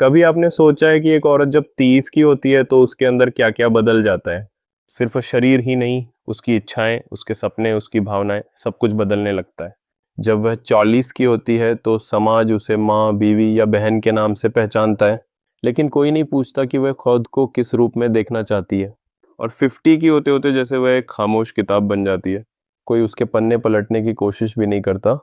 कभी आपने सोचा है कि एक औरत जब 30 की होती है तो उसके अंदर क्या-क्या बदल जाता है? सिर्फ़ शरीर ही नहीं, उसकी इच्छाएँ, उसके सपने, उसकी भावनाएँ, सब कुछ बदलने लगता है। जब वह 40 की होती है तो समाज उसे माँ, बीवी या बहन के नाम से पहचानता है, लेकिन कोई नहीं पूछता कि वह खुद को किस रूप में देखना चाहती है। और 50 की होते-होते जैसे वह एक खामोश किताब बन जाती है। कोई उसके पन्ने पलटने की कोशिश भी नहीं करता,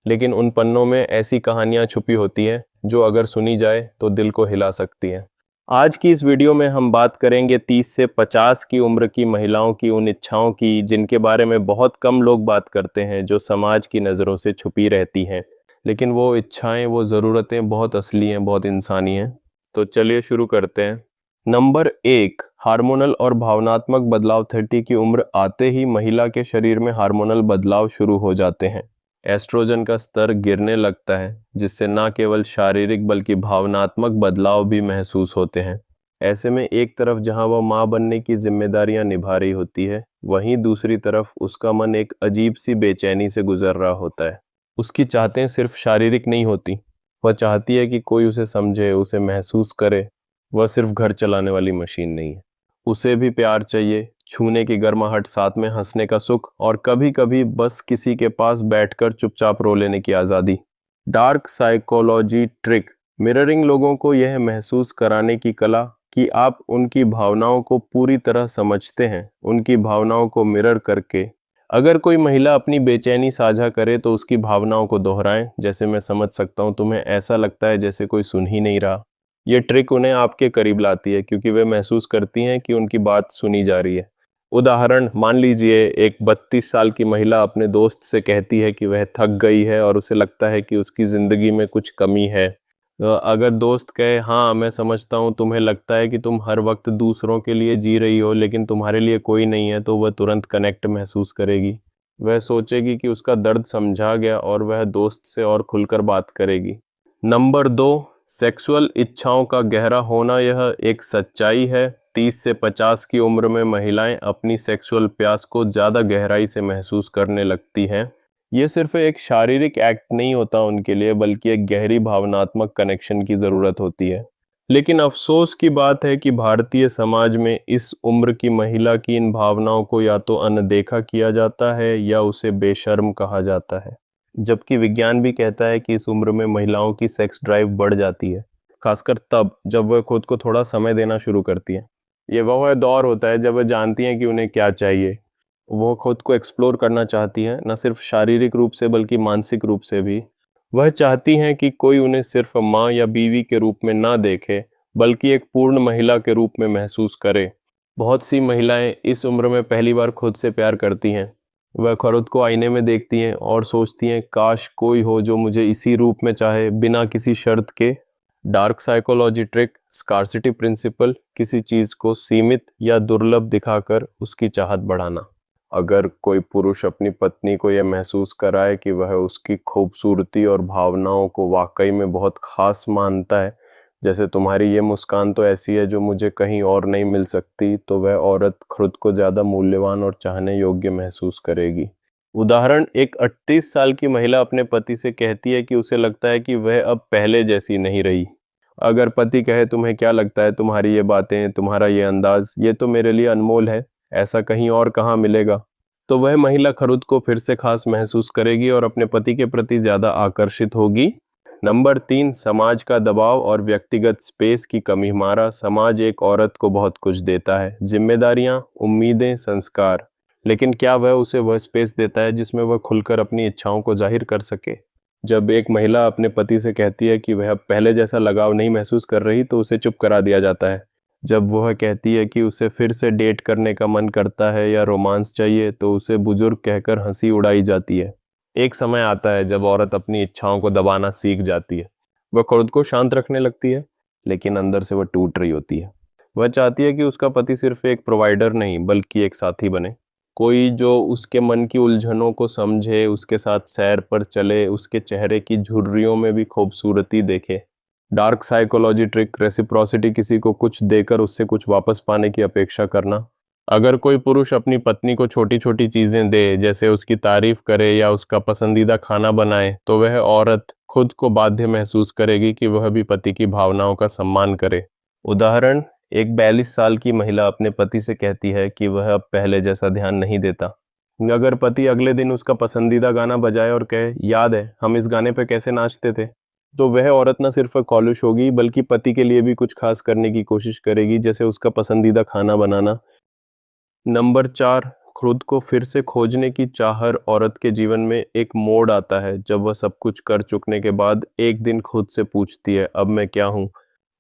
लेकिन उन पन्नों में ऐसी कहानियाँ छुपी होती हैं जो अगर सुनी जाए तो दिल को हिला सकती हैं। आज की इस वीडियो में हम बात करेंगे 30 से 50 की उम्र की महिलाओं की उन इच्छाओं की जिनके बारे में बहुत कम लोग बात करते हैं, जो समाज की नज़रों से छुपी रहती हैं। लेकिन वो इच्छाएं, वो ज़रूरतें बहुत असली हैं, बहुत इंसानी हैं। तो चलिए शुरू करते हैं। नंबर 1, हार्मोनल और भावनात्मक बदलाव। 30 की उम्र आते ही महिला के शरीर में हार्मोनल बदलाव शुरू हो जाते हैं। एस्ट्रोजन का स्तर गिरने लगता है, जिससे न केवल शारीरिक बल्कि भावनात्मक बदलाव भी महसूस होते हैं। ऐसे में एक तरफ जहां वह मां बनने की जिम्मेदारियां निभा रही होती है, वहीं दूसरी तरफ उसका मन एक अजीब सी बेचैनी से गुजर रहा होता है। उसकी चाहतें सिर्फ शारीरिक नहीं होती। वह चाहती है कि कोई उसे समझे, उसे महसूस करे। वह सिर्फ घर चलाने वाली मशीन नहीं है। उसे भी प्यार चाहिए, छूने की गर्माहट, साथ में हंसने का सुख और कभी-कभी बस किसी के पास बैठकर चुपचाप रो लेने की आज़ादी। Dark psychology trick. मिररिंग लोगों को यह महसूस कराने की कला कि आप उनकी भावनाओं को पूरी तरह समझते हैं, उनकी भावनाओं को मिरर करके। अगर कोई महिला अपनी बेचैनी साझा करे तो उसकी भावनाओं को दोहराएं, जैसे मैं समझ सकता हूँ तुम्हें ऐसा लगता है जैसे कोई सुन ही नहीं रहा। ये ट्रिक उन्हें आपके करीब लाती है क्योंकि वे महसूस करती हैं कि उनकी बात सुनी जा रही है। उदाहरण, मान लीजिए एक 32 साल की महिला अपने दोस्त से कहती है कि वह थक गई है और उसे लगता है कि उसकी ज़िंदगी में कुछ कमी है। अगर दोस्त कहे, हाँ मैं समझता हूँ, तुम्हें लगता है कि तुम हर वक्त दूसरों के लिए जी रही हो लेकिन तुम्हारे लिए कोई नहीं है, तो वह तुरंत कनेक्ट महसूस करेगी। वह सोचेगी कि उसका दर्द समझा गया और वह दोस्त से और खुलकर बात करेगी। नंबर 2, सेक्सुअल इच्छाओं का गहरा होना। यह एक सच्चाई है। 30 से 50 की उम्र में महिलाएं अपनी सेक्सुअल प्यास को ज़्यादा गहराई से महसूस करने लगती हैं। ये सिर्फ एक शारीरिक एक्ट नहीं होता उनके लिए, बल्कि एक गहरी भावनात्मक कनेक्शन की ज़रूरत होती है। लेकिन अफसोस की बात है कि भारतीय समाज में इस उम्र की महिला की इन भावनाओं को या तो अनदेखा किया जाता है या उसे बेशर्म कहा जाता है। जबकि विज्ञान भी कहता है कि इस उम्र में महिलाओं की सेक्स ड्राइव बढ़ जाती है, खासकर तब जब वह खुद को थोड़ा समय देना शुरू करती है। ये वह दौर होता है जब वह जानती हैं कि उन्हें क्या चाहिए। वो खुद को एक्सप्लोर करना चाहती हैं, न सिर्फ शारीरिक रूप से बल्कि मानसिक रूप से भी। वह चाहती हैं कि कोई उन्हें सिर्फ माँ या बीवी के रूप में ना देखे, बल्कि एक पूर्ण महिला के रूप में महसूस करे। बहुत सी महिलाएं इस उम्र में पहली बार खुद से प्यार करती हैं। वह खुद को आईने में देखती हैं और सोचती हैं, काश कोई हो जो मुझे इसी रूप में चाहे, बिना किसी शर्त के। Dark psychology trick, scarcity principle. किसी चीज को सीमित या दुर्लभ दिखाकर उसकी चाहत बढ़ाना। अगर कोई पुरुष अपनी पत्नी को यह महसूस कराए कि वह उसकी खूबसूरती और भावनाओं को वाकई में बहुत खास मानता है, जैसे तुम्हारी ये मुस्कान तो ऐसी है जो मुझे कहीं और नहीं मिल सकती, तो वह औरत खुद को ज़्यादा मूल्यवान और चाहने योग्य महसूस करेगी। उदाहरण, एक 38 साल की महिला अपने पति से कहती है कि उसे लगता है कि वह अब पहले जैसी नहीं रही। अगर पति कहे, तुम्हें क्या लगता है, तुम्हारी ये बातें, तुम्हारा ये अंदाज, ये तो मेरे लिए अनमोल है, ऐसा कहीं और कहाँ मिलेगा, तो वह महिला खुद को फिर से खास महसूस करेगी और अपने पति के प्रति ज्यादा आकर्षित होगी। नंबर 3, समाज का दबाव और व्यक्तिगत स्पेस की कमी। हमारा समाज एक औरत को बहुत कुछ देता है, जिम्मेदारियां, उम्मीदें, संस्कार, लेकिन क्या वह उसे वह स्पेस देता है जिसमें वह खुलकर अपनी इच्छाओं को जाहिर कर सके? जब एक महिला अपने पति से कहती है कि वह अब पहले जैसा लगाव नहीं महसूस कर रही, तो उसे चुप करा दिया जाता है। जब वह कहती है कि उसे फिर से डेट करने का मन करता है या रोमांस चाहिए, तो उसे बुजुर्ग कहकर हंसी उड़ाई जाती है। एक समय आता है जब औरत अपनी इच्छाओं को दबाना सीख जाती है। वह खुद को शांत रखने लगती है, लेकिन अंदर से वह टूट रही होती है। वह चाहती है कि उसका पति सिर्फ एक प्रोवाइडर नहीं बल्कि एक साथी बने, कोई जो उसके मन की उलझनों को समझे, उसके साथ सैर पर चले, उसके चेहरे की झुर्रियों में भी खूबसूरती देखे। Dark psychology trick, reciprocity. किसी को कुछ देकर उससे कुछ वापस पाने की अपेक्षा करना। अगर कोई पुरुष अपनी पत्नी को छोटी छोटी चीजें दे, जैसे उसकी तारीफ करे या उसका पसंदीदा खाना बनाए, तो वह औरत खुद को बाध्य महसूस करेगी कि वह भी पति की भावनाओं का सम्मान करे। उदाहरण, एक 42 साल की महिला अपने पति से कहती है कि वह अब पहले जैसा ध्यान नहीं देता। अगर पति अगले दिन उसका पसंदीदा गाना बजाए और कहे, याद है हम इस गाने पे कैसे नाचते थे, तो वह औरत न सिर्फ खौलुश होगी बल्कि पति के लिए भी कुछ खास करने की कोशिश करेगी, जैसे उसका पसंदीदा खाना बनाना। नंबर 4, खुद को फिर से खोजने की चाह। हर औरत के जीवन में एक मोड़ आता है जब वह सब कुछ कर चुकने के बाद एक दिन खुद से पूछती है, अब मैं क्या हूँ।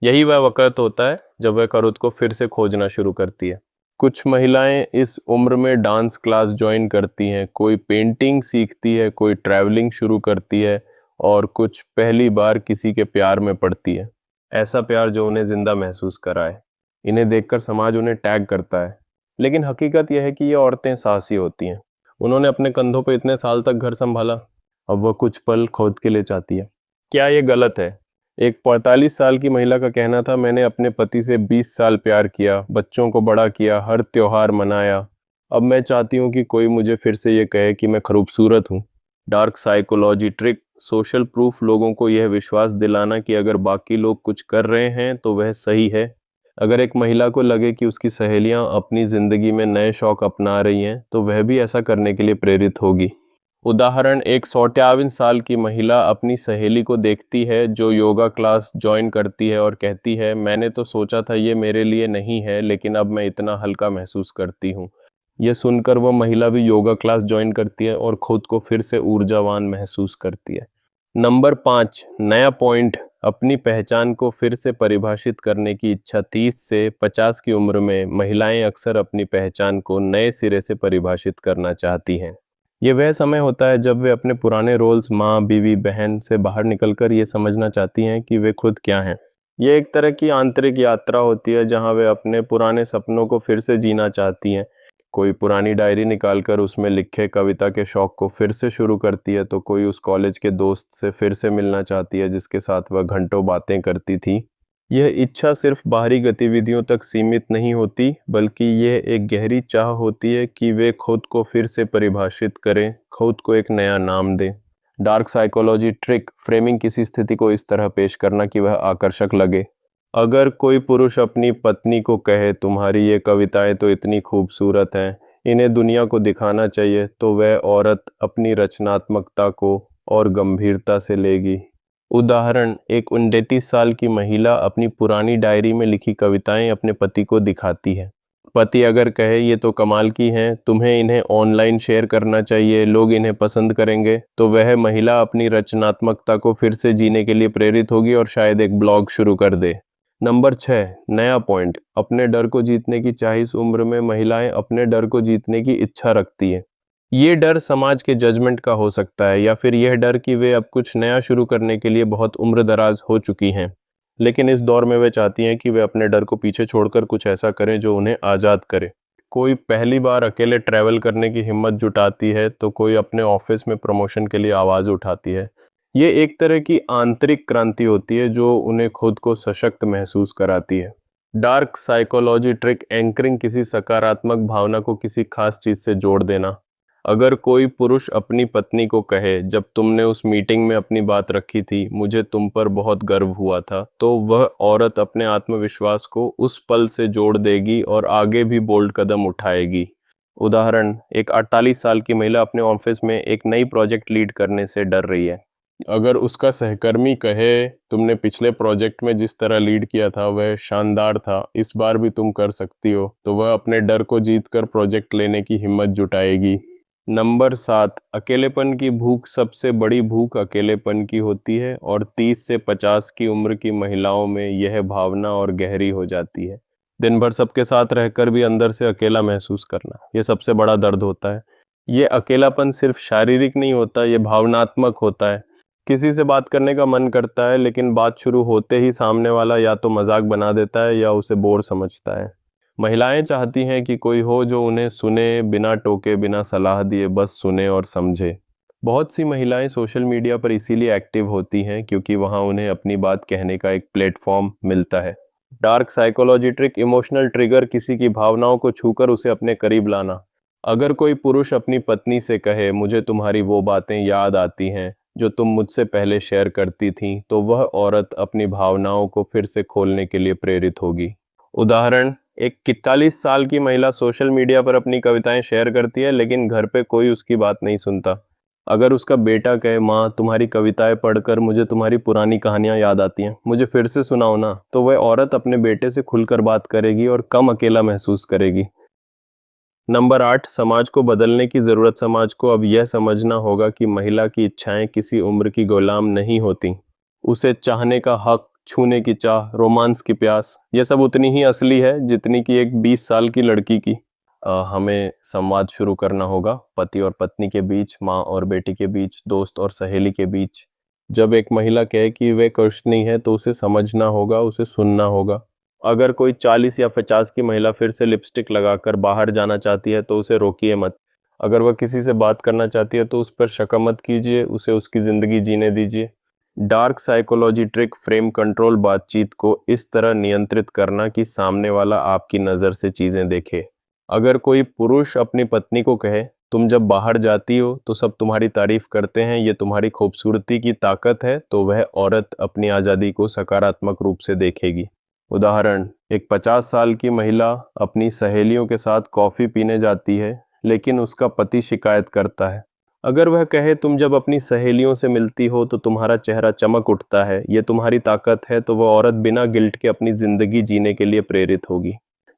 यही वह वक्त होता है जब वह खुद को फिर से खोजना शुरू करती है। कुछ महिलाएं इस उम्र में डांस क्लास ज्वाइन करती हैं, कोई पेंटिंग सीखती है, कोई ट्रैवलिंग शुरू करती है और कुछ पहली बार किसी के प्यार में पड़ती है। ऐसा प्यार जो उन्हें जिंदा महसूस कराए। इन्हें देखकर समाज उन्हें टैग करता है, लेकिन हकीकत यह है कि ये औरतें साहसी होती हैं। उन्होंने अपने कंधों पर इतने साल तक घर संभाला, अब वह कुछ पल खुद के लिए चाहती है। क्या ये गलत है? एक 45 साल की महिला का कहना था, मैंने अपने पति से 20 साल प्यार किया, बच्चों को बड़ा किया, हर त्योहार मनाया। अब मैं चाहती हूँ कि कोई मुझे फिर से ये कहे कि मैं खूबसूरत हूँ। Dark psychology trick, social proof, लोगों को यह विश्वास दिलाना कि अगर बाकी लोग कुछ कर रहे हैं तो वह सही है। अगर एक महिला को लगे कि उसकी सहेलियां अपनी जिंदगी में नए शौक अपना रही हैं, तो वह भी ऐसा करने के लिए प्रेरित होगी। उदाहरण, एक 51 साल की महिला अपनी सहेली को देखती है जो योगा क्लास ज्वाइन करती है और कहती है, मैंने तो सोचा था ये मेरे लिए नहीं है, लेकिन अब मैं इतना हल्का महसूस करती हूँ। यह सुनकर वह महिला भी योगा क्लास ज्वाइन करती है और खुद को फिर से ऊर्जावान महसूस करती है। नंबर 5, नया पॉइंट, अपनी पहचान को फिर से परिभाषित करने की इच्छा। 30 से 50 की उम्र में महिलाएं अक्सर अपनी पहचान को नए सिरे से परिभाषित करना चाहती हैं। ये वह समय होता है जब वे अपने पुराने रोल्स, माँ, बीवी, बहन से बाहर निकलकर ये समझना चाहती हैं कि वे खुद क्या हैं। ये एक तरह की आंतरिक यात्रा होती है जहाँ वे अपने पुराने सपनों को फिर से जीना चाहती हैं। कोई पुरानी डायरी निकालकर उसमें लिखे कविता के शौक को फिर से शुरू करती है, तो कोई उस कॉलेज के दोस्त से फिर से मिलना चाहती है जिसके साथ वह घंटों बातें करती थी। यह इच्छा सिर्फ बाहरी गतिविधियों तक सीमित नहीं होती, बल्कि यह एक गहरी चाह होती है कि वे खुद को फिर से परिभाषित करें, खुद को एक नया नाम दें। डार्क साइकोलॉजी ट्रिक, फ्रेमिंग, किसी स्थिति को इस तरह पेश करना कि वह आकर्षक लगे। अगर कोई पुरुष अपनी पत्नी को कहे, तुम्हारी ये कविताएं तो इतनी खूबसूरत हैं, इन्हें दुनिया को दिखाना चाहिए, तो वह औरत अपनी रचनात्मकता को और गंभीरता से लेगी। उदाहरण, एक 29 साल की महिला अपनी पुरानी डायरी में लिखी कविताएं अपने पति को दिखाती है। पति अगर कहे, ये तो कमाल की हैं, तुम्हें इन्हें ऑनलाइन शेयर करना चाहिए, लोग इन्हें पसंद करेंगे, तो वह महिला अपनी रचनात्मकता को फिर से जीने के लिए प्रेरित होगी और शायद एक ब्लॉग शुरू कर दे। नंबर 6, नया पॉइंट, अपने डर को जीतने की चाह। इस उम्र में महिलाएं अपने डर को जीतने की इच्छा रखती हैं। ये डर समाज के जजमेंट का हो सकता है, या फिर यह डर कि वे अब कुछ नया शुरू करने के लिए बहुत उम्रदराज हो चुकी हैं। लेकिन इस दौर में वे चाहती हैं कि वे अपने डर को पीछे छोड़कर कुछ ऐसा करें जो उन्हें आज़ाद करे। कोई पहली बार अकेले ट्रैवल करने की हिम्मत जुटाती है, तो कोई अपने ऑफिस में प्रमोशन के लिए आवाज़ उठाती है। ये एक तरह की आंतरिक क्रांति होती है जो उन्हें खुद को सशक्त महसूस कराती है। डार्क साइकोलॉजी ट्रिक, एंकरिंग, किसी सकारात्मक भावना को किसी खास चीज़ से जोड़ देना। अगर कोई पुरुष अपनी पत्नी को कहे, जब तुमने उस मीटिंग में अपनी बात रखी थी, मुझे तुम पर बहुत गर्व हुआ था, तो वह औरत अपने आत्मविश्वास को उस पल से जोड़ देगी और आगे भी बोल्ड कदम उठाएगी। उदाहरण, एक 48 साल की महिला अपने ऑफिस में एक नई प्रोजेक्ट लीड करने से डर रही है। अगर उसका सहकर्मी कहे, तुमने पिछले प्रोजेक्ट में जिस तरह लीड किया था वह शानदार था, इस बार भी तुम कर सकती हो, तो वह अपने डर को जीतकर प्रोजेक्ट लेने की हिम्मत जुटाएगी। नंबर 7, अकेलेपन की भूख। सबसे बड़ी भूख अकेलेपन की होती है और 30 से 50 की उम्र की महिलाओं में यह भावना और गहरी हो जाती है। दिन भर सबके साथ रहकर भी अंदर से अकेला महसूस करना, यह सबसे बड़ा दर्द होता है। ये अकेलापन सिर्फ शारीरिक नहीं होता, ये भावनात्मक होता है। किसी से बात करने का मन करता है, लेकिन बात शुरू होते ही सामने वाला या तो मजाक बना देता है या उसे बोर समझता है। महिलाएं चाहती हैं कि कोई हो जो उन्हें सुने, बिना टोके, बिना सलाह दिए, बस सुने और समझे। बहुत सी महिलाएं सोशल मीडिया पर इसीलिए एक्टिव होती हैं क्योंकि वहां उन्हें अपनी बात कहने का एक प्लेटफॉर्म मिलता है। Dark psychology trick, emotional trigger, किसी की भावनाओं को छूकर उसे अपने करीब लाना। अगर कोई पुरुष अपनी पत्नी से कहे मुझे तुम्हारी वो बातें याद आती हैं जो तुम मुझसे पहले शेयर करती थी, तो वह औरत अपनी भावनाओं को फिर से खोलने के लिए प्रेरित होगी। उदाहरण, एक 41 साल की महिला सोशल मीडिया पर अपनी कविताएं शेयर करती है, लेकिन घर पे कोई उसकी बात नहीं सुनता। अगर उसका बेटा कहे माँ तुम्हारी कविताएं पढ़कर मुझे तुम्हारी पुरानी कहानियां याद आती हैं, मुझे फिर से सुनाओ ना, तो वह औरत अपने बेटे से खुलकर बात करेगी और कम अकेला महसूस करेगी। नंबर 8, समाज को बदलने की जरूरत। समाज को अब यह समझना होगा कि महिला की इच्छाएं किसी उम्र की गुलाम नहीं होती। उसे चाहने का हक, छूने की चाह, रोमांस की प्यास, यह सब उतनी ही असली है जितनी कि एक 20 साल की लड़की की। हमें संवाद शुरू करना होगा, पति और पत्नी के बीच, माँ और बेटी के बीच, दोस्त और सहेली के बीच। जब एक महिला कहे कि वे खुश नहीं है, तो उसे समझना होगा, उसे सुनना होगा। अगर कोई 40 या 50 की महिला फिर से लिपस्टिक लगाकर बाहर जाना चाहती है, तो उसे रोकिए मत। अगर वह किसी से बात करना चाहती है, तो उस पर शक मत कीजिए, उसे उसकी जिंदगी जीने दीजिए। Dark psychology trick, frame control, बातचीत को इस तरह नियंत्रित करना कि सामने वाला आपकी नज़र से चीजें देखे। अगर कोई पुरुष अपनी पत्नी को कहे तुम जब बाहर जाती हो तो सब तुम्हारी तारीफ करते हैं, ये तुम्हारी खूबसूरती की ताकत है, तो वह औरत अपनी आज़ादी को सकारात्मक रूप से देखेगी। उदाहरण, एक 50 साल की महिला अपनी सहेलियों के साथ कॉफी पीने जाती है, लेकिन उसका पति शिकायत करता है। अगर वह कहे तुम जब अपनी सहेलियों से मिलती हो तो तुम्हारा चेहरा चमक उठता है, ये तुम्हारी ताकत है, तो वह औरत बिना गिल्ट के अपनी जिंदगी जीने के लिए प्रेरित होगी।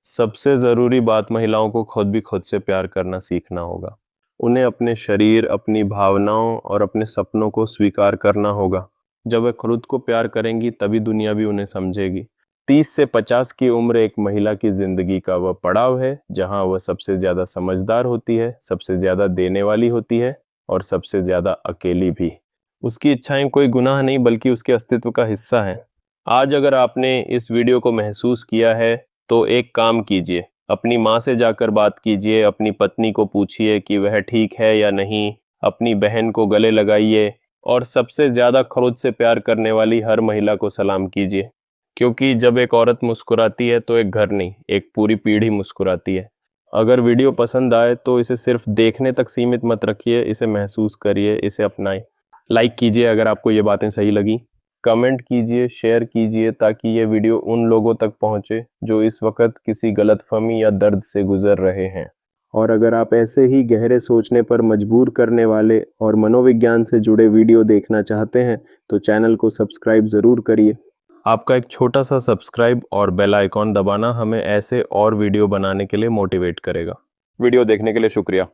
सबसे जरूरी बात, महिलाओं को खुद भी खुद से प्यार करना सीखना होगा। उन्हें अपने शरीर, अपनी भावनाओं और अपने सपनों को स्वीकार करना होगा। जब वे खुद को प्यार करेंगी तभी दुनिया भी उन्हें समझेगी। 30 से 50 की उम्र एक महिला की जिंदगी का वह पड़ाव है जहां वह सबसे ज्यादा समझदार होती है, सबसे ज्यादा देने वाली होती है और सबसे ज्यादा अकेली भी। उसकी इच्छाएं कोई गुनाह नहीं बल्कि उसके अस्तित्व का हिस्सा है। आज अगर आपने इस वीडियो को महसूस किया है तो एक काम कीजिए, अपनी माँ से जाकर बात कीजिए, अपनी पत्नी को पूछिए कि वह ठीक है या नहीं, अपनी बहन को गले लगाइए और सबसे ज्यादा खुद से प्यार करने वाली हर महिला को सलाम कीजिए। क्योंकि जब एक औरत मुस्कुराती है तो एक घर नहीं, एक पूरी पीढ़ी मुस्कुराती है। अगर वीडियो पसंद आए तो इसे सिर्फ देखने तक सीमित मत रखिए, इसे महसूस करिए, इसे अपनाएं। लाइक कीजिए अगर आपको ये बातें सही लगी, कमेंट कीजिए, शेयर कीजिए ताकि ये वीडियो उन लोगों तक पहुंचे जो इस वक्त किसी गलतफहमी या दर्द से गुजर रहे हैं। और अगर आप ऐसे ही गहरे सोचने पर मजबूर करने वाले और मनोविज्ञान से जुड़े वीडियो देखना चाहते हैं तो चैनल को सब्सक्राइब ज़रूर करिए। आपका एक छोटा सा सब्सक्राइब और बेल आइकॉन दबाना हमें ऐसे और वीडियो बनाने के लिए मोटिवेट करेगा। वीडियो देखने के लिए शुक्रिया।